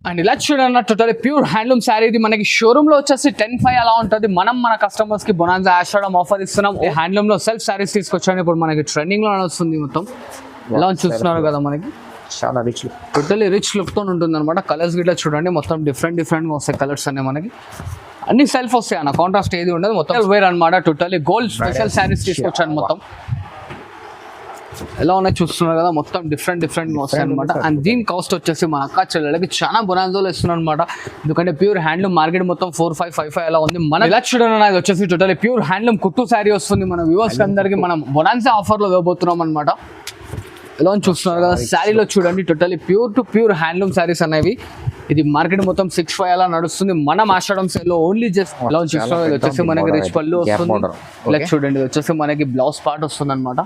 And ఇలా చూడన్న total pure handloom sari ఇది మనకి షోరూమ్ లో వచ్చేసి 10,500 అలా ఉంటుంది. మనం మన కస్టమర్స్ కి బొనాన్జా ఆషాఢం ఆఫర్ ఇస్తున్నాం. హ్యాండ్లూమ్ లో సెల్ఫ్ శారీస్ తీసుకొచ్చాను. ఇప్పుడు మనకి ట్రెండింగ్ లో వస్తుంది. మొత్తం ఎలా చూస్తున్నారు కదా, మనకి చాలా రిచ్ టోటల్లీ రిచ్ లుక్ తో ఉంటుంది అనమాట. కలర్స్ గిట్లా చూడండి, మొత్తం డిఫరెంట్ గా వస్తాయి కలర్స్ అనే మనకి. అన్ని సెల్ఫ్ వస్తాయి అన్న, కాంట్రాస్ట్ ఏది ఉండదు. మొత్తం వేర్ అనమాట. టోటల్లీ గోల్డ్ స్పెషల్ శారీస్ తీసుకొచ్చాను. మొత్తం ఎలా ఉన్నాయి చూస్తున్నారు కదా, మొత్తం డిఫరెంట్ వస్తాయి అనమాట. అండ్ దీని కాస్ట్ వచ్చేసి మా అక్క చెల్లెలకి చాలా బొనాన్జోలు ఇస్తున్నాను అనమాట. ఎందుకంటే ప్యూర్ హ్యాండ్లూమ్ మార్కెట్ మొత్తం 4,555 అలా ఉంది. మన ఇలా చూడండి, అది వచ్చేసి టోటల్లీ ప్యూర్ హ్యాండ్లూమ్ కుట్టు శారీ వస్తుంది. మన వ్యూవర్స్ అందరికి మనం బొనాన్జా ఆఫర్ లో ఇవ్వబోతున్నాం అనమాట. ఎలా చూస్తున్నారు కదా, శారీలో చూడండి టోటల్లీ ప్యూర్ హ్యాండ్లూమ్ శారీస్ అనేవి. ఇది మార్కెట్ మొత్తం 6,500 అలా నడుస్తుంది. మనం ఆషాఢం సేల్ లో ఓన్లీ జస్ట్ ఎలా చూస్తున్నారు, ఇది వచ్చేసి మనకి రిచ్ పళ్ళు వస్తుంది. ఇలా చూడండి, ఇది వచ్చేసి మనకి బ్లౌజ్ పార్ట్ వస్తుంది అనమాట.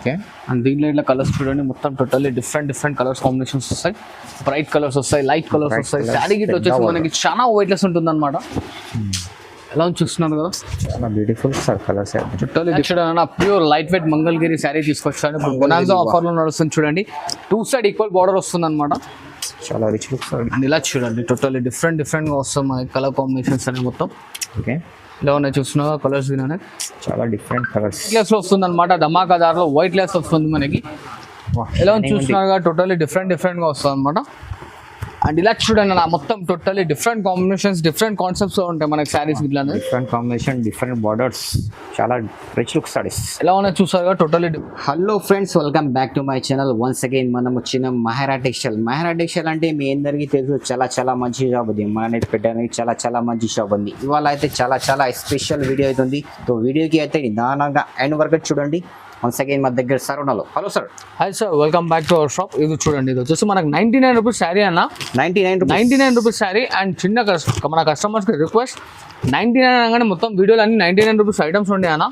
అండ్ దీంట్లో ఇట్లా కలర్స్ చూడండి, మొత్తం టోటల్లీ డిఫరెంట్ కలర్స్ కాంబినేషన్స్ వస్తాయి. బ్రైట్ కలర్స్ వస్తాయి, లైట్ కలర్స్ వస్తాయి. శారీ గిట్ వచ్చేసి మనకి చాలా వెయిట్లెస్ ఉంటుంది అనమాట. ఎలా చూస్తున్నారు కదా, చాలా బ్యూటిఫుల్ కలర్స్. టోటల్లీ చూడండి, pure light weight Mangalagiri sari తీసుకొచ్చాను. ఇప్పుడు బొనాన్జా ఆఫర్ లో నడుస్తుంది. చూడండి 2 సైడ్ ఈక్వల్ బార్డర్ వస్తుంది అనమాట. చాలా రిచ్ లుక్స్. అండ్ ఇలా చూడండి టోటల్లీ డిఫరెంట్ గా వస్తాయి మనకి కలర్ కాంబినేషన్స్ అనేవి మొత్తం. ఓకే, ఇలా ఉన్నాయి చూస్తున్నా కలర్స్. దీని చాలా డిఫరెంట్ కలర్స్. లెస్ వస్తుంది అనమాట. ధమాకాదార్ లో వైట్ లెస్ వస్తుంది మనకి. ఎలా చూస్తున్నారు, టోటల్లీ డిఫరెంట్ గా వస్తుంది అనమాట. అండ్ ఇలా చూడండి నా మొత్తం totally different combinations, different concepts ఉంటాయి మనకి శారీస్ ఇట్లా. డిఫరెంట్ కాంబినేషన్, డిఫరెంట్ బార్డర్స్, చాలా రిచ్ లుక్ సారీస్. ఎలా ఉన్నాయి చూసారు totally. Hello friends, welcome back to my channel. Once again మనం వచ్చిన మహారా టెక్స్టైల్. మహారా టెక్స్టైల్ అంటే మీ అందరికీ తెలుసు, చాలా మంచి షాప్ ఉంది. మన పెట్టడానికి చాలా మంచి షాప్ ఉంది. ఇవాళ అయితే చాలా స్పెషల్ వీడియో అవుతుంది. సో వీడియోకి అయితే నిదానంగా ఎండ్ వరకు చూడండి. వన్స్ అగైన్ మా దగ్గర సార్ ఉన్నారు. Hello sir. Hi sir, welcome back to our shop. ఇది చూడండి, ఇది వచ్చేసి మనకు 99 రూపీస్ శారీ అన్న. 99 రూపీస్ శారీ. అండ్ చిన్న మన కస్టమర్స్కి రిక్వెస్ట్, 99 అనగానే మొత్తం వీడియోలు అన్ని 99 రూపీస్ ఐటమ్స్ ఉండే అన్న.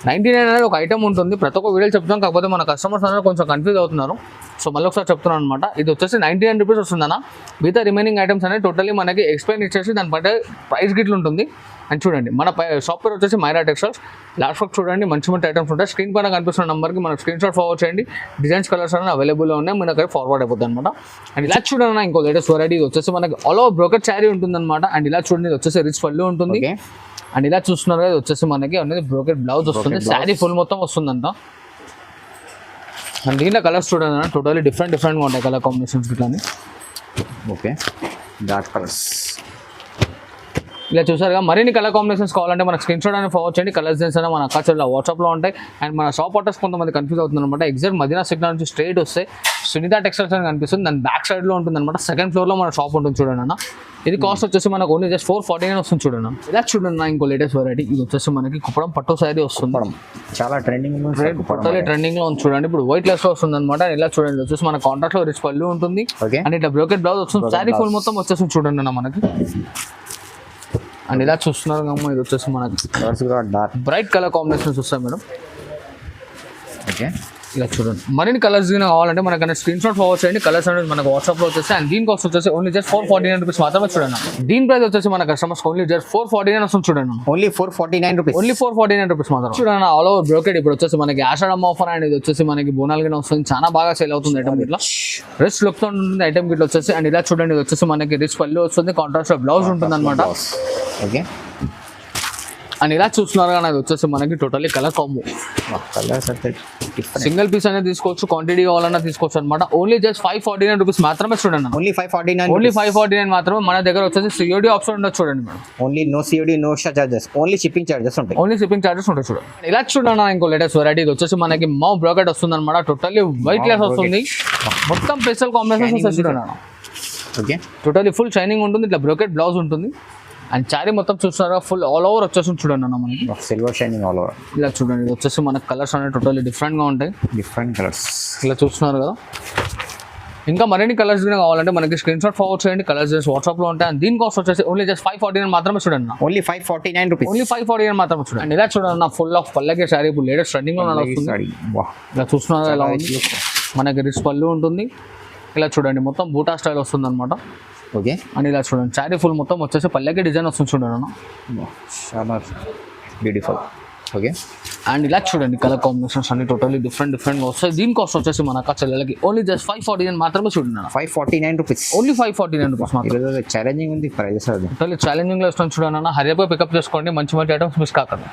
99 అనేది ఒక ఐటమ్ ఉంటుంది. ప్రతి ఒక్క వీడియోలు చెప్తున్నాం, కాకపోతే మన కస్టమర్స్ అనేది కొంచెం కన్ఫ్యూజ్ అవుతున్నారు. సో మళ్ళీ ఒకసారి చెప్తున్నాను అనమాట. ఇది వచ్చేసి 99 రూపీస్ వస్తుందన్న. మిగతా రిమైనింగ్ ఐటమ్స్ అనేది టోటల్లీ మనకి ఎక్స్ప్లెయిన్ ఇచ్చేసి దాని పట్ల ప్రైస్ గిట్లు ఉంటుంది. అండ్ చూడండి, మన షాప్ పేరు వచ్చేసి మైరా టెక్స్టైల్స్. లాస్ట్ వరకు చూడండి, మంచి ఐటమ్స్ ఉంటాయి. స్క్రీన్ పైన కనిపిస్తున్న నెంబర్కి మనం స్క్రీన్ షాట్ ఫార్వర్డ్ చేయండి. డిజైన్స్ కలర్స్ అనేవి అవైలబుల్లో ఉన్నాయి, మన దగ్గర ఫార్వర్డ్ అయిపోతుంది అనమాట. అండ్ ఇలా చూడండి, ఇంకో లేటెస్ట్ వెరైటీ. ఇది వచ్చేసి మనకి ఆల్ ఓవర్ బ్రోకెట్ శారీ ఉంటుంది అనమాట. అండ్ ఇలా చూడండి, ఇది వచ్చేసి రిచ్ పళ్ళు ఉంటుంది. అండ్ ఇలా చూస్తున్నారు కదా, వచ్చేసి మనకి అనేది బ్రోకెట్ బ్లౌజ్ వస్తుంది. శారీ ఫుల్ మొత్తం వస్తుందంట. అండ్ దీంట్లో కలర్స్ చూడండి, టోటల్లీ డిఫరెంట్గా ఉంటాయి కలర్ కాంబినేషన్స్ ఇట్లా. Okay, dark colours. ఇలా చూసారుగా, మరిన్ని కలర్ కాంబినేషన్స్ కావాలంటే మన స్క్రీన్ షాట్ అని ఫార్వర్డ్ చేయండి. కలర్స్ డిజైన్స్ అయినా మన అక్కడ వాట్సాప్లో ఉంటాయి. అండ్ మన షాప్ అడ్రస్ కొంతమంది కన్ఫ్యూజ్ అవుతుంది అనమాట. ఎగ్జాక్ట్ మదీనా సిగ్నల్ నుంచి స్ట్రైట్ వస్తే సునీత టెక్స్టైల్స్ అని కనిపిస్తుంది. దాని బ్యాక్ సైడ్లో ఉంటుంది అనమాట. సెకండ్ ఫ్లోర్లో మన షాప్ ఉంటుంది చూడండి అన్న. ఇది కాస్ట్ వచ్చేసి మనకు ఓన్లీ జస్ట్ 449 వస్తుంది చూడండి. ఇలా చూడండి, ఇంకో లేటెస్ట్ వెరైటీ. ఇది వచ్చేసి మనకి కుప్పడం పట్టు శారీ వస్తుంది. చాలా ట్రెండింగ్ లో ఉంది చూడండి. ఇప్పుడు వైట్ లెస్ లో వస్తుంది అనమాట. ఇలా చూడండి, వచ్చేసి మన కాంట్రాక్ట్ లో రిచ్ పళ్ళు ఉంటుంది. అండ్ ఇట్లా బ్రోకెట్ బ్లౌజ్ వస్తుంది. శారీ ఫుల్ మొత్తం వచ్చేసి చూడండి అన్న మనకి. అండ్ ఇలా చూస్తున్నారు కమ్మ, ఇది వచ్చేసి మనకి బ్రైట్ కలర్ కాంబినేషన్స్ వస్తాయి మేడం. ఓకే, ఇలా చూడండి, మరిన్ని కలర్స్ కావాలంటే మనకన్నా స్క్రీన్ షాట్ ఫార్వర్డ్ చేయండి. కలర్స్ అనేది మనకు వాట్సాప్లో వచ్చేసి. అండ్ దీని కాస్ట్ వచ్చేసి ఓన్లీ జస్ట్ 449 రూపీస్ మాత్రమే చూడండి. దీని ప్రైస్ వచ్చేసి మన కస్టమర్స్ ఓన్లీ జస్ట్ 449 వస్తుంది చూడండి. Only 449 rupees. ఓన్లీ 449 రూపీస్ మాత్రం చూడండి. All over brocade. ఇప్పుడు వచ్చేసి మనకి ఆషాఢం ఆఫర్. అండ్ ఇది వచ్చేసి మనకి బోనాలు వస్తుంది. చాలా బాగా సేల్ అవుతుంది ఐటమ్ ఇట్లా. రిచ్ లుక్ తో ఉంటుంది ఐటమ్ గిట్ల వచ్చేసి. అండ్ ఇలా చూడండి, ఇది వచ్చేసి మనకి రిచ్ పళ్ళు వస్తుంది. కాంట్రాస్ట్ బ్లౌజ్ ఉంటుంది అనమాట. ఓకే, అండ్ ఇలా చూస్తున్నారు కానీ అది వచ్చేసి మనకి టోటల్లీ కలర్ కాంబో. కలర్స్ అయితే సింగిల్ పీస్ అనేది తీసుకోవచ్చు, క్వాంటిటీ కావాలన్నా తీసుకోవచ్చు అనమాట. ఓన్లీ జస్ట్ 549 రూపీస్ మాత్రమే చూడండి. ఓన్లీ 549. ఓన్లీ 549 మాత్రమే. మన దగ్గర వచ్చేసి సిఓడి ఆప్షన్ ఉండదు చూడండి madam. Only no COD, no charges, only shipping charges ఉంటాయి. ఓన్లీ షిప్పింగ్ చార్జెస్ ఉంటాయి చూడండి. ఇలా చూడండి, ఇంకో లేటెస్ట్ వెరైటీ. ఇది వచ్చేసి మనకి మౌ బ్రోకెట్ వస్తుంది అనమాట. టోటల్లీ వైట్ లెస్ వస్తుంది. మొత్తం స్పెషల్ కాంబినేషన్స్ వస్తాయి చూడండి. ఓకే, టోటల్లీ ఫుల్ షైనింగ్ ఉంటుంది. ఇట్లా బ్రోకెట్ బ్లౌజ్ ఉంటుంది. అండ్ శారీ మొత్తం చూస్తున్నారా, ఫుల్ ఆల్ ఓవర్ వచ్చేసి చూడండి అన్న మనకి. Silver shining all over. ఇలా చూడండి, ఇది వచ్చేసి మనకి కలర్స్ అనేవి టోటల్లీ డిఫరెంట్గా ఉంటాయి. డిఫరెంట్ కలర్స్ ఇలా చూస్తున్నారు కదా. ఇంకా మరిన్ని కలర్స్ కావాలంటే మనకి స్క్రీన్ షాట్ ఫార్వర్డ్ చేయండి. కలర్స్ వాట్సాప్లో ఉంటాయి. అండ్ దీని కాస్ట్ వచ్చేసి ఓన్లీ జస్ట్ 549 మాత్రమే చూడండి. Only 549 rupees. ఓన్లీ 549 మాత్రమే చూడండి. అండ్ ఇలా చూడండి, ఫుల్ ఆఫ్ పల్లకి శారీ ఇప్పుడు లేటెస్ట్ ట్రెండింగ్లో నడుస్తుంది. ఇలా చూస్తున్నారు ఎలా ఉంది. మనకి రిచ్ పళ్ళు ఉంటుంది. ఇలా చూడండి, మొత్తం బూటా స్టైల్ వస్తుంది అనమాట. ఓకే, అండ్ ఇలా చూడండి, శారీ ఫుల్ మొత్తం వచ్చేసి పల్లెకి డిజైన్ వస్తుంది చూడండి. చాలా బ్యూటిఫుల్. ఓకే అండ్ ఇలా చూడండి కలర్ కాంబినేషన్స్ అన్ని టోటల్లీ డిఫరెంట్గా వస్తాయి. దీని కాస్ట్ వచ్చేసి మన అక్క చెల్లెలకి ఓన్లీ జస్ట్ 549 మాత్రమే చూడండి. 549 రూపీస్. ఓన్లీ 549 రూపీస్ మాత్రం. ఈరోజు ఛాలెంజింగ్ ఉంది ప్రైజెస్. అది టోటల్లీ ఛాలెంజింగ్లో ఇస్తాను చూడండి. హరియప్గా పికప్ చేసుకోండి, మంచి మంచి ఐటమ్స్ మిస్ కాకండి.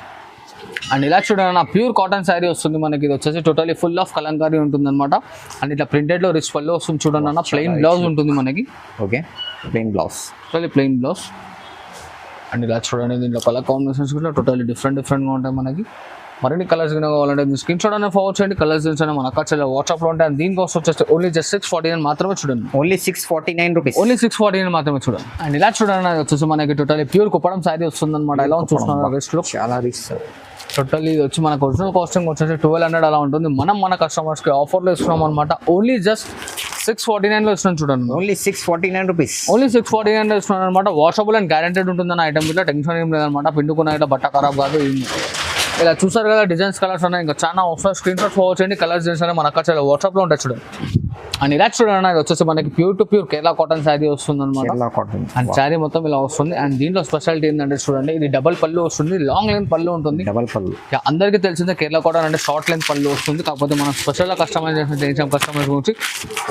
అండ్ ఇలా చూడండి ప్యూర్ కాటన్ శారీ వస్తుంది మనకి. ఇది వచ్చేసి టోటలీ ఫుల్ ఆఫ్ కలంకారీ ఉంటుంది అనమాట. అండ్ ఇట్లా ప్రింటెడ్లో రిచ్ పళ్ళు వస్తుంది చూడండి అన్న. ప్లెయిన్ బ్లౌజ్ ఉంటుంది మనకి. Okay plain blouse, totally plain blouse. And ఇలా చూడండి దీంట్లో కలర్ కాంబినేషన్స్ కూడా టోటలీ డిఫరెంట్గా ఉంటాయి మనకి. మరిన్ని కలర్స్ కింద కావాలంటే మీరు స్క్రీన్ షాట్ అనేది ఫార్వర్డ్ చేయండి. కలర్స్ అని మన అక్క చెల్లె వాట్సాప్లో ఉంటాయి. అండ్ దీని కాస్ట్ వచ్చేసి ఓన్లీ జస్ట్ 649 మాత్రమే చూడండి. Only 649 rupees. ఓన్లీ 649 మాత్రమే చూడండి. అండ్ ఇలా చూడండి అది వచ్చేసి మనకి టోటలీ ప్యూర్ కుప్పడం శారీ వస్తుంది అనమాట. ఎలా చూస్తున్నారు రిస్ట్లో చాలా రిచ్ సార్. టోటల్లీ ఇది వచ్చి మనకు ఒరిజినల్ కాస్టింగ్ వచ్చేసి 1200 అలా ఉంటుంది. మనం మన కస్టమర్స్కి ఆఫర్లో ఇస్తున్నాం అనమాట. ఓన్లీ జస్ట్ 649లో ఇస్తున్నాం చూడండి. Only 649 rupees. ఓన్లీ 649లో ఇస్తున్నాం అనమాట. వాషబుల్ అండ్ గ్యారెంటెడ్ ఉంటుందన్న ఐటమ్ ఇట్లా టెన్షన్ ఏం లేదనమాట. పిండుకున్న ఇట్లా బట్ట ఖరాబ్ కాదు. ఇలా చూసారు కదా డిజైన్స్ కలర్స్ ఉన్నాయి. ఇంకా చాలా ఆఫర్ స్క్రీన్ షాట్ ఫార్వర్డ్ చేయండి. కలర్స్ డిజైన్స్ అనేవి మన అక్కడ వాట్సాప్లో ఉంటాయి చూడండి. అండ్ ఇలా చూడండి ఇది వచ్చేసి మనకి pure to pure Kerala cotton sari వస్తుంది అనమాట. అండ్ శారీ మొత్తం ఇలా వస్తుంది. అండ్ దీంట్లో స్పెషాలిటీ ఏంటంటే చూడండి ఇది డబల్ పళ్ళు వస్తుంది. లాంగ్ లెంత్ పళ్ళు ఉంటుంది. డబల్ పళ్ళు అందరికీ తెలిసిందే కేరళ కాటన్ అంటే షార్ట్ లెంత్ పళ్ళు వస్తుంది. కాకపోతే మనం స్పెషల్గా కస్టమైజేషన్ చేయించాం కస్టమర్స్ గురించి.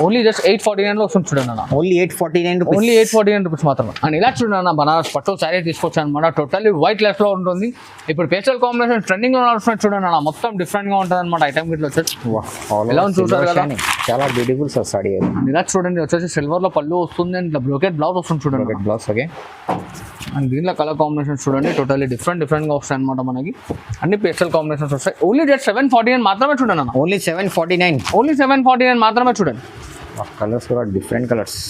ఓన్లీ జస్ట్ 849లో వస్తుంది చూడండి అన్న. Only 849 rupees. ఓన్లీ 849 రూపీస్ మాత్రం. అండ్ ఇలా చూడండి అన్న బనారస్ పట్టు శారీ తీసుకొచ్చాను అనమాట. టోటల్లీ వైట్ లెస్లో ఉంటుంది. ఇప్పుడు పేస్టల్ కాంబినేషన్ ట్రెండింగ్లో నడుస్తున్నట్టు చూడండి అన్న. మొత్తం డిఫరెంట్గా ఉంటుంది అనమాట ఐటమ్ గిట్లో వచ్చేసి. ఎలా చూసారు కదా చాలా బ్యూటిఫుల్ సార్ సారీ. ఇలా చూడండి వచ్చేసి సిల్వర్లో పళ్ళు వస్తుంది. అండ్ ఇట్లా బ్రోకెట్ బ్లౌజ్ వస్తుంది చూడండి. Blouse okay. అండ్ దీంట్లో కలర్ కాంబినేషన్స్ చూడండి టోటల్లీ డిఫరెంట్గా వస్తాయి అనమాట మనకి. అన్ని పేస్టల్ కాంబినేషన్స్ వస్తాయి. ఓన్లీ జస్ట్ 749 మాత్రమే చూడండి అన్న. ఓన్లీ 749. ఓన్లీ 749 మాత్రమే చూడండి. కలర్స్ కూడా డిఫరెంట్ కలర్స్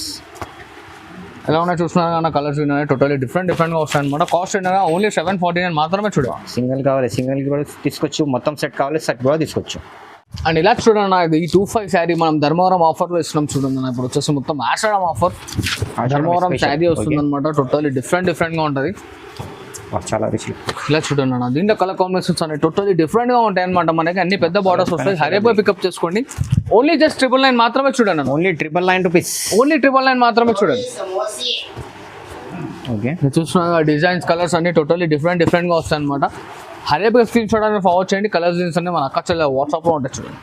ఎలా ఉన్నాయి చూస్తున్నారు అన్న. కలర్స్ టోటల్లీ డిఫరెంట్గా వస్తాయి అనమాట. కాస్ట్ ఏంటంటే ఓన్లీ 749 మాత్రమే చూడండి. సింగిల్ కావాలి సింగిల్ కూడా తీసుకోవచ్చు. మొత్తం సెట్ కావాలి సెట్ కూడా తీసుకోవచ్చు. అండ్ ఇలా చూడండి ఇది ఈ 25 శారీ మనం ధర్మవరం ఆఫర్లో ఇస్తున్నాం చూడండి. ఇప్పుడు వచ్చేసి మొత్తం ఆషాఢం ఆఫర్ ధర్మవరం శారీ వస్తుంది అనమాట. టోటల్లీ డిఫరెంట్గా ఉంటుంది. చాలా రిచ్. ఇలా చూడండి అన్న దీంట్లో కలర్ కాంబినేషన్స్ అనేవి టోటల్లీ డిఫరెంట్గా ఉంటాయి అనమాట మనకి. అన్ని పెద్ద బార్డర్స్ వస్తాయి. హరియప్గా పికప్ చేసుకోండి. ఓన్లీ జస్ట్ 999 మాత్రమే చూడండి అన్న. Only 999 rupees. ఓన్లీ 999 మాత్రమే చూడండి. ఓకే చూస్తున్నా డిజైన్స్ కలర్స్ అన్ని టోటల్లీ డిఫరెంట్గా వస్తాయి అనమాట. హరియప్గా స్క్రీన్ షాట్ అనేది ఫార్వర్డ్ చేయండి. కలర్స్ డిజైన్స్ అన్ని మన అక్క చెల్లె వాట్సాప్లో ఉంటాయి చూడండి.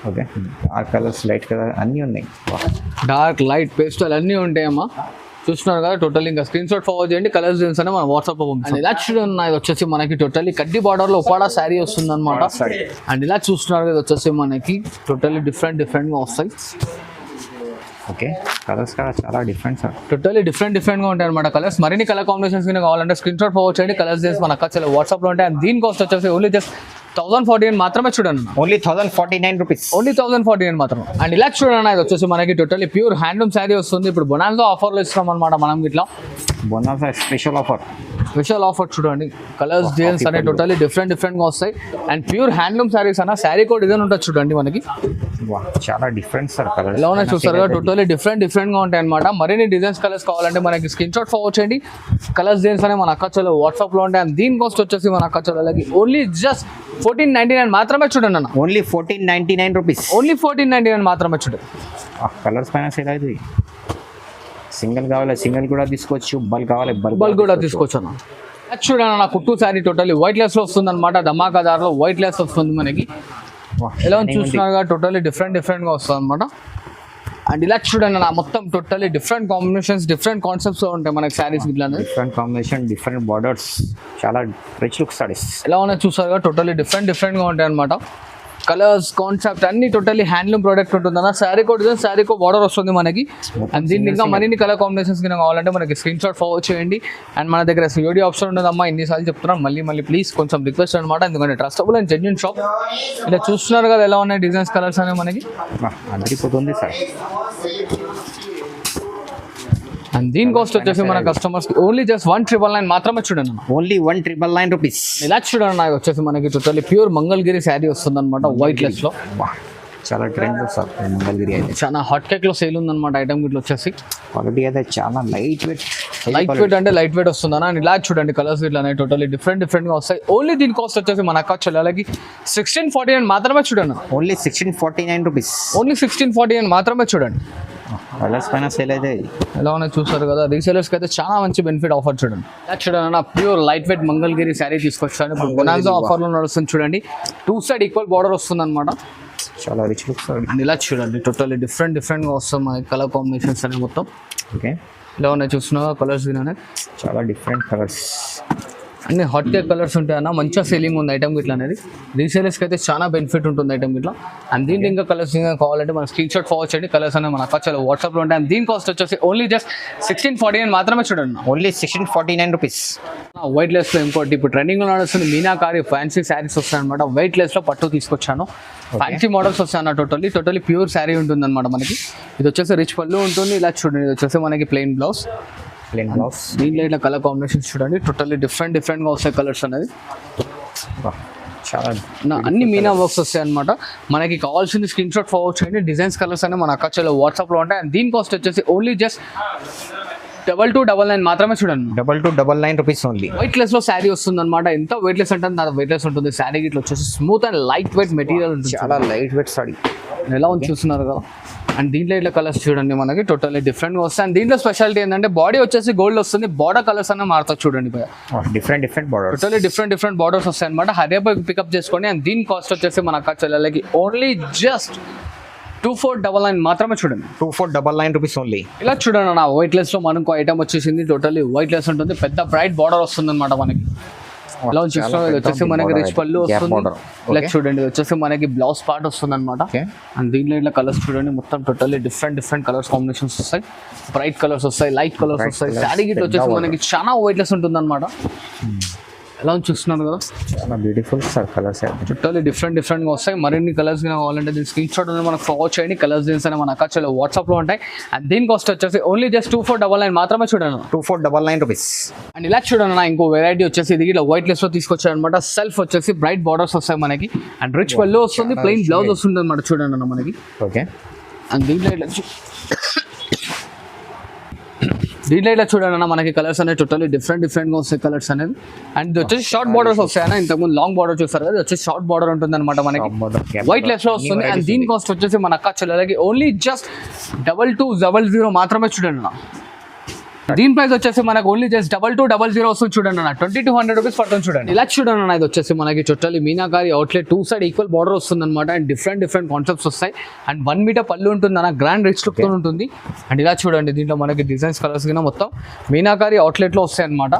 Okay dark colours light colour అన్నీ ఉన్నాయి. డార్క్ లైట్ పేస్టల్ అన్నీ ఉంటాయమ్మా. చూస్తున్నారు కదా టోటల్. ఇంకా స్క్రీన్ షాట్ ఫార్వర్డ్ చేయండి. కలర్స్ డిజైన్స్ అని మన వాట్సాప్లో పంపిస్తాం. ఇలా చూడండి ఇది వచ్చేసి మనకి టోటల్లీ కడ్డీ బార్డర్లో ఉపాడా శారీ వస్తుంది అనమాట. అండ్ ఇలా చూస్తున్నారు ఇది వచ్చేసి మనకి టోటల్లీ డిఫరెంట్గా వస్తాయి. ఓకే కలర్స్ కూడా చాలా డిఫరెంట్ సార్. టోటల్లీ డిఫరెంట్గా ఉంటాయి అనమాట కలర్స్. మరిన్ని కలర్ కాంబినేషన్స్ కింద కావాలంటే స్క్రీన్ షాట్ ఫార్వర్డ్ చేయండి. కలర్స్ డిజైన్స్ మన అక్క వాట్సాప్లో ఉంటాయి. అండ్ దీని కాస్ట్ వచ్చేసి ఓన్లీ జస్ట్ 1049 మాత్రమే చూడండి. Only 1049 rupees. ఓన్లీ 1049 మాత్రం. అండ్ ఇలా చూడండి ఇది వచ్చేసి మనకి టోటల్లీ ప్యూర్ హ్యాండ్లూమ్ శారీ వస్తుంది. ఇప్పుడు బొనాన్సా ఆఫర్లో ఇస్తున్నాం అనమాట మనం ఇట్లా. బొనాన్సా స్పెషల్ ఆఫర్ చూడండి. కలర్స్ డిజైన్స్ అనేవి టోటల్లీ డిఫరెంట్గా వస్తాయి. అండ్ ప్యూర్ హ్యాండ్లూమ్ శారీస్ అన్న. శారీ కూడా డిజైన్ ఉంటుంది చూడండి మనకి. చాలా డిఫరెంట్ సార్ కలర్. ఎలా ఉన్నాయి చూస్తారు కదా టోటల్లీ డిఫరెంట్గా ఉంటాయి అనమాట. మరిన్ని డిజైన్స్ కలర్స్ కావాలంటే మనకి స్క్రీన్ షాట్ ఫార్వర్డ్ చేయండి. కలర్స్ డిజైన్స్ అనేవి మన అక్క చెల్లె వాట్సాప్లో ఉంటాయి. అండ్ దీని కాస్ట్ వచ్చేసి మన అక్క చెల్లెలకి ఓన్లీ జస్ట్ 1499 మాత్రమే చూడండి అన్న. Only 1499 rupees. ఓన్లీ 1499 మాత్రమే చూడండి. కలర్స్ పైన సేల్ అవుతుంది. సింగిల్ కావాలి సింగిల్ కూడా తీసుకోవచ్చు. బల్క్ కావాలి బల్క్ కూడా తీసుకోవచ్చు అన్న. చూడండి అన్న కుట్టు శారీ టోటల్లీ వైట్ లెస్లో వస్తుంది అనమాట. ధమాకాదార్లో వైట్ లెస్ వస్తుంది మనకి. ఎలా చూస్తున్నారు కదా టోటల్లీ డిఫరెంట్గా వస్తుంది అనమాట. అండ్ ఇలా చూడండి నా మొత్తం totally different combinations different concepts ఉంటాయి మనకి శారీస్ ఇట్లా. డిఫరెంట్ కాంబినేషన్ డిఫరెంట్ బార్డర్స్ చాలా రిచ్ లుక్ సారీస్. ఎలా ఉన్నాయి చూస్తారు కదా టోటల్లీ డిఫరెంట్గా ఉంటాయి అనమాట. కలర్స్ కాన్సెప్ట్ అన్ని టోటల్లీ హ్యాండ్లూమ్ ప్రోడక్ట్ ఉంటుంది అన్న. శారీ కో డిజైన్ శారీ కో బార్డర్ వస్తుంది మనకి. అండ్ దీన్ని ఇంకా మరిన్ని కలర్ కాంబినేషన్స్ కింద కావాలంటే మనకి స్క్రీన్ షాట్ ఫార్వర్డ్ చేయండి. అండ్ మన దగ్గర సిఓడి ఆప్షన్ ఉండదమ్మా. ఇన్నిసార్లు చెప్తున్నాం మళ్ళీ ప్లీజ్ కొంచెం రిక్వెస్ట్ అనమాట. ఎందుకంటే ట్రస్టబుల్ అండ్ జెన్యూన్ షాప్. ఇలా చూస్తున్నారు కదా ఎలా ఉన్నాయి డిజైన్స్ కలర్స్ అనేవి మనకి. అందరిపోతుంది సార్. అండ్ దీని కాస్ట్ వచ్చేసి మన కస్టమర్స్ ఓన్లీ జస్ట్ 1999 మాత్రమే చూడండి. Only 1999 rupees. ఇలా చూడండి వచ్చేసి మనకి టోటల్లీ ప్యూర్ మంగళగిరి శారీ వస్తుంది అనమాట వైట్ లెస్ లో. చాలా ట్రెండ్ సార్ మంగళగిరి అయితే. చాలా హాట్ కేక్ లో సేల్ ఉందన్నమాట ఐటమ్ గిట్ల వచ్చేసి. క్వాలిటీ అయితే చాలా లైట్ వెయిట్ అంటే లైట్ వెయిట్ వస్తుందన్న. అండ్ ఇలా చూడండి కలర్స్ ఇట్లా టోటల్లీ డిఫరెంట్గా వస్తాయి. ఓన్లీ దీని కాస్ట్ వచ్చేసి మన అక్క చెల్లెలకి 1649 మాత్రమే చూడండి. Only 1649 rupees. ఓన్లీ 1649 మాత్రమే చూడండి. కలర్స్ పైన సేల్ అయితే ఎలా ఉన్నాయి చూస్తారు కదా, రీసేలర్స్కి అయితే చాలా మంచి బెనిఫిట్ ఆఫర్ చూడండి. చూడండి pure light weight Mangalagiri sari తీసుకొచ్చాను. ఇప్పుడు బొనాన్జా ఆఫర్లో నడుస్తుంది చూడండి. 2 సైడ్ ఈక్వల్ బార్డర్ వస్తుంది అనమాట. చాలా రిచ్ లుక్స్ అండ్ ఇలా చూడండి టోటల్లీ డిఫరెంట్గా వస్తాయి మనకి కలర్ కాంబినేషన్స్ అనేవి మొత్తం. ఓకే, ఇలా ఉన్నాయి చూస్తున్నా కలర్స్ వినానే చాలా డిఫరెంట్ కలర్స్, అన్ని హాట్ కేక్ కలర్స్ ఉంటాయన్న. మంచిగా సేలింగ్ ఉంది ఐటమ్ గిట్లా అనేది. రీసేలర్స్కి అయితే చాలా బెనిఫిట్ ఉంటుంది ఐటమ్ గిట్లా. అండ్ దీంట్లో ఇంకా కలర్స్ ఇంకా కావాలంటే మన స్క్రీన్ షాట్ ఫార్వర్డ్ చేయండి. కలర్స్ అనేవి మన అక్కడ వాట్సాప్లో ఉంటాయి. అండ్ దీని కాస్ట్ వచ్చేసి ఓన్లీ జస్ట్ 1649 మాత్రమే చూడండి. Only 1649 rupees. వైట్ లెస్లో ఇంకోటి ఇప్పుడు ట్రెండింగ్లో నడుస్తుంది మీనాకారి ఫ్యాన్సీ శారీస్ వస్తాయి అనమాట. వైట్ లెస్లో పట్టు తీసుకొచ్చాను. ఫ్యాన్సీ మోడల్స్ వస్తాయి అన్న. టోటలీ ప్యూర్ శారీ ఉంటుంది అనమాట మనకి. ఇది వచ్చేసి రిచ్ పళ్ళు ఉంటుంది. ఇలా చూడండి, ఇది వచ్చేసి మనకి ప్లెయిన్ బ్లౌజ్. దీంట్లో ఇట్లా కలర్ కాంబినేషన్స్ చూడండి టోటల్లీ డిఫరెంట్గా వస్తాయి కలర్స్ అనేది. చాలా అన్ని మీనా వర్క్స్ వస్తాయి అనమాట. మనకి కావాల్సింది స్క్రీన్ షాట్ ఫార్వర్డ్ చేయండి. డిజైన్స్ కలర్స్ అనేవి మన అక్కడ వాట్సాప్లో ఉంటాయి. అండ్ దీని కాస్ట్ వచ్చేసి ఓన్లీ జస్ట్ 2299 మాత్రమే చూడండి. 2299 రూపీస్ ఓన్లీ. వైట్ లెస్ లో శారీ వస్తుంది అనమాట. ఎంత వెయిట్ లెస్ అంటే అంత వెయిట్ లెస్ ఉంటుంది. శారీ ఇట్లా వచ్చేసి smooth and light weight material ఉంటుంది. చాలా లైట్ వెయిట్ సారీ ఎలా ఉంది చూస్తున్నారు కదా. అండ్ దీంట్లో ఇట్లా కలర్స్ చూడండి మనకి టోటల్లీ డిఫరెంట్గా వస్తాయి. అండ్ దీంట్లో స్పెషాలిటీ ఏంటంటే బాడీ వచ్చేసి గోల్డ్ వస్తుంది. బార్డర్ కలర్స్ అన్న మారుతుంది చూడండి. Different border, totally different borders వస్తాయి అనమాట. హరియాబాయ్ పికప్ చేసుకోండి. అండ్ దీని కాస్ట్ వచ్చేసి మన అక్క చెల్లెలకి ఓన్లీ జస్ట్ 2499 మాత్రమే చూడండి. 2499 రూపీస్ ఓన్లీ. ఇలా చూడండి అన్న వైట్ లెస్ లో మనకు ఐటమ్ వచ్చేసింది. టోటల్లీ వైట్ లెస్ ఉంటుంది. పెద్ద బ్రైట్ బార్డర్ వస్తుంది అనమాట మనకి. ఇలా చూస్తున్నాం, ఇది వచ్చేసి మనకి రిచ్ పళ్ళు వస్తుంది. ఇలా చూడండి, ఇది వచ్చేసి మనకి బ్లౌజ్ పార్ట్ వస్తుంది అనమాట. అండ్ దీంట్లో ఇట్లా కలర్స్ చూడండి మొత్తం టోటల్లీ డిఫరెంట్ కలర్స్ కాంబినేషన్స్ వస్తాయి. బ్రైట్ కలర్స్ వస్తాయి, లైట్ కలర్స్ వస్తాయి. శారీ గిట్ వచ్చేసి మనకి చాలా వైట్ లెస్ ఉంటుంది అనమాట. ఎలా చూస్తున్నారు కదా, చాలా బ్యూటిఫుల్ సార్ కలర్స్. టోటల్లీ డిఫరెంట్గా వస్తాయి. మరిన్ని కలర్స్ కావాలంటే దీని స్క్రీన్ షాట్ అనేది మనకు ఫార్వర్డ్ చేయండి. కలర్స్ దీన్స్ అని మన అక్కడ వాట్సాప్లో ఉంటాయి. అండ్ దీని కాస్ట్ వచ్చేసి ఓన్లీ జస్ట్ 2499 మాత్రమే చూడండి. 2499 రూపీస్. అండ్ ఇలా చూడండి ఇంకో వెరైటీ వచ్చేసి ఇది ఇలా వైట్ లెస్ లో తీసుకొచ్చారు అనమాట. సెల్ఫ్ వచ్చేసి బ్రైట్ బార్డర్స్ వస్తాయి మనకి. అండ్ రిచ్ పళ్ళు వస్తుంది, ప్లెయిన్ బ్లౌజ్ వస్తుంది అనమాట. చూడండి అన్న మనకి. ఓకే, అండ్ దీంట్లో ఇట్లా చూడండి అన్న మనకి కలర్స్ అనేవి టోటల్లీ డిఫరెంట్గా వస్తాయి కలర్స్ అనేది. అండ్ ఇది వచ్చేసి షార్ట్ బార్డర్స్ వస్తాయి అన్న. ఇంతకుముందు లాంగ్ బార్డర్ చూస్తారు కదా, ఇది వచ్చేసి షార్ట్ బార్డర్ ఉంటుంది అనమాట మనకి. వైట్ లెస్ లో వస్తుంది. అండ్ దీని కాస్ట్ వచ్చేసి మన అక్క చెల్లెలకి ఓన్లీ జస్ట్ 2200 మాత్రమే చూడండి అన్న. దీని ప్రైస్ వచ్చేసి మనకు ఓన్లీ జస్ట్ 2200 వస్తుంది చూడండి అన్న. 2200 రూపీస్ పడుతుంది చూడండి. ఇలా చూడండి అన్న, ఇది వచ్చేసి మనకి totally meenakari outlet 2 side equal border వస్తుంది అనమాట. అండ్ డిఫరెంట్ కాన్సెప్ట్స్ వస్తాయి. అండ్ 1 మీటర్ పళ్ళు ఉంటుంది అన్న. గ్రాండ్ రిచ్ లుక్ తో ఉంటుంది. అండ్ ఇలా చూడండి, దీంట్లో మనకి డిజైన్స్ కలర్స్ కింద మొత్తం మీనాకారి అవుట్లెట్ లో వస్తాయి అనమాట.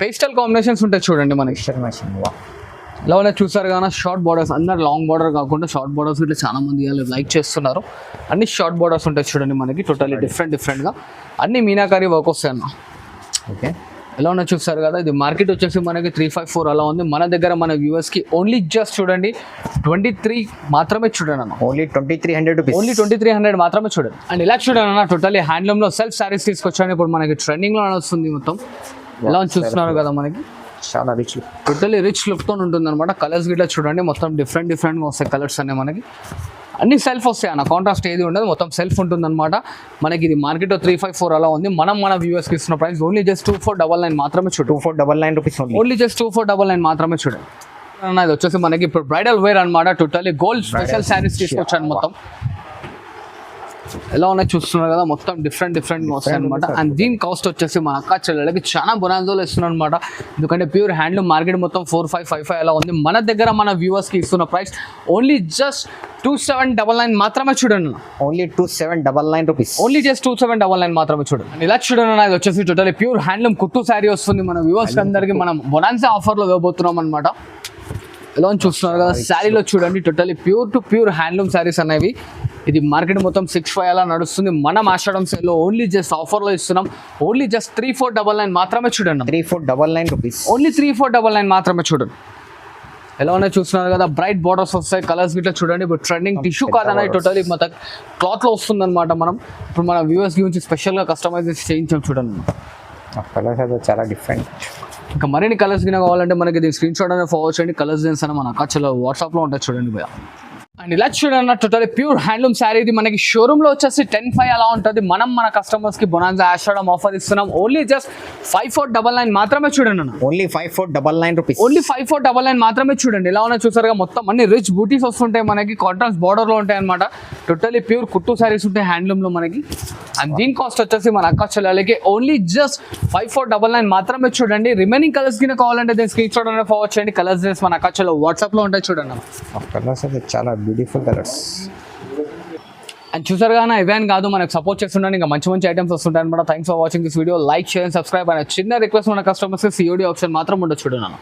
పేస్టల్ కాంబినేషన్స్ ఉంటాయి చూడండి మనకి. ఇలా ఉన్నాయి చూసారు కదా, షార్ట్ బార్డర్స్. అందరు లాంగ్ బార్డర్ కాకుండా షార్ట్ బార్డర్స్ ఇట్లా చాలా మంది లైక్ చేస్తున్నారు. అన్ని షార్ట్ బార్డర్స్ ఉంటాయి చూడండి మనకి. టోటల్లీ డిఫరెంట్గా అన్ని మీనాకారి వర్క్ వస్తాయి అన్న. ఓకే, ఎలా ఉన్నా చూస్తారు కదా. ఇది మార్కెట్ వచ్చేసి మనకి 354 అలా ఉంది. మన దగ్గర మన వ్యూవర్స్ కి ఓన్లీ జస్ట్ చూడండి 23 మాత్రమే చూడండి అన్న. Only 2300 rupees. ఓన్లీ 2300 మాత్రమే చూడండి. అండ్ ఇలా చూడండి అన్న, టోటల్లీ హ్యాండ్లూమ్ లో సెల్ఫ్ సారీస్ తీసుకొచ్చాను. ఇప్పుడు మనకి ట్రెండింగ్ లో వస్తుంది మొత్తం. ఎలా చూస్తున్నారు కదా మనకి, చాలా rich look, totally rich look తో ఉంటుంది అనమాట. కలర్స్ గిట్లా చూడండి మొత్తం డిఫరెంట్గా వస్తాయి కలర్స్ అనే మనకి. అన్ని సెల్ఫ్ వస్తాయి అన్న, కాంట్రాస్ట్ ఏది ఉండదు, మొత్తం సెల్ఫ్ ఉంటుంది అనమాట మనకి. ఇది మార్కెట్లో 354 అలా ఉంది. మన వ్యూవర్స్కి ఇస్తున్న ప్రైస్ ఓన్లీ జస్ట్ 2499 మాత్రమే చూడండి. 2499 రూపీస్ ఓన్లీ జస్ట్ 2499 మాత్రమే చూడండి. ఇది వచ్చేసి మనకి ఇప్పుడు బ్రైడల్ వేర్ అనమాట. టోటల్లీ గోల్డ్ స్పెషల్ శారీస్ తీసుకొచ్చాను మొత్తం. ఎలా ఉన్నాయి చూస్తున్నారు కదా, మొత్తం డిఫరెంట్గా వస్తాయి అనమాట. అండ్ దీని కాస్ట్ వచ్చేసి మన అక్క చెల్లెలకి చాలా బొనాన్జోలో ఇస్తున్నాను అనమాట. ఎందుకంటే ప్యూర్ హ్యాండ్లూమ్ మార్కెట్ మొత్తం 4555 అలా ఉంది. మన దగ్గర మన వ్యూవర్స్కి ఇస్తున్న ప్రైస్ ఓన్లీ జస్ట్ 2799 మాత్రమే చూడండి. Only 2799 rupees. ఓన్లీ జస్ట్ 2799 మాత్రమే చూడండి. ఇలా చూడండి, ఇది వచ్చేసి టోటల్లీ ప్యూర్ హ్యాండ్లూమ్ కుట్టు శారీ వస్తుంది. మన వ్యూవర్స్కి అందరికీ మనం బొనాన్సా ఆఫర్లో ఇవ్వబోతున్నాం అనమాట. ఎలా చూస్తున్నారు కదా, శారీలో చూడండి టోటల్లీ ప్యూర్ హ్యాండ్లూమ్ శారీస్ అనేవి. ఇది మార్కెట్ మొత్తం 65 అలా నడుస్తుంది. మనం ఆషాఢం సేల్లో ఓన్లీ జస్ట్ ఆఫర్లో ఇస్తున్నాం. ఓన్లీ జస్ట్ 3499 మాత్రమే చూడండి. 3499 రూపీస్. ఓన్లీ 3499 మాత్రమే చూడండి. ఎలా ఉన్నాయి చూస్తున్నారు కదా, బ్రైట్ బార్డర్స్ వస్తాయి. కలర్స్ గిట్లా చూడండి. ఇప్పుడు ట్రెండింగ్ టిష్యూ కాదన్న, టోటలీ మొత్తం క్లాత్లో వస్తుంది అనమాట. మనం ఇప్పుడు మన వ్యూవర్స్ గురించి స్పెషల్గా కస్టమైజ్ చేయించాం చూడండి. కలర్స్ అయితే చాలా డిఫరెంట్. ఇంకా మరిన్ని కలర్స్ కింద కావాలంటే మనకి దీని స్క్రీన్ షాట్ అనేది ఫార్వర్డ్ చేయండి. కలర్స్ డిజైన్స్ అని మన అక్క వాట్సాప్లో ఉంటాయి చూడండి భయ. అండ్ ఇలా చూడన్న టోటల్ ప్యూర్ హ్యాండ్లూమ్ శారీ ఇది మనకి షోరూమ్ లో వచ్చేసి 10,500 అలా ఉంటుంది. మనం మన కస్టమర్స్ కి బొనాన్జా ఆషాఢం ఆఫర్ ఇస్తున్నాం. ఓన్లీ జస్ట్ 5499 మాత్రమే చూడండి అన్న. Only 5499 rupees. ఓన్లీ 5499 మాత్రమే చూడండి. ఇలా ఉన్న చూసారుగా మొత్తం అన్ని రిచ్ బూటీస్ వస్తుంటాయి మనకి, కాంట్రాస్ట్ బార్డర్ లో ఉంటాయి అనమాట. టోటలీ ప్యూర్ కుట్టు శారీస్ ఉంటాయి హ్యాండ్లూమ్ లో మనకి. అండ్ దీని కాస్ట్ వచ్చేసి మన అక్క చెల్లెలకి ఓన్లీ జస్ట్ 5499 మాత్రమే చూడండి. రిమైనింగ్ కలర్స్ కింద కావాలంటే దీని స్క్రీన్ షాట్ అనేది ఫార్వర్డ్ చేయండి. కలర్స్ మన అక్క చెల్లె వాట్సాప్ లో ఉంటాయి చూడండి. కలర్స్ అయితే చాలా బ్యూటిఫుల్ కలర్స్. అండ్ చూసారు కానీ ఇవే అని కాదు, మనకు సపోర్ట్ చేస్తుండీ ఇంకా మంచి మంచి ఐటమ్స్ వస్తుంటాయి అనమాట. Thanks for watching this video. Like, share, subscribe. అనే చిన్న రిక్వెస్ట్ మన కస్టమర్స్ COD ఆప్షన్ మాత్రం ఉండదు చూడండి.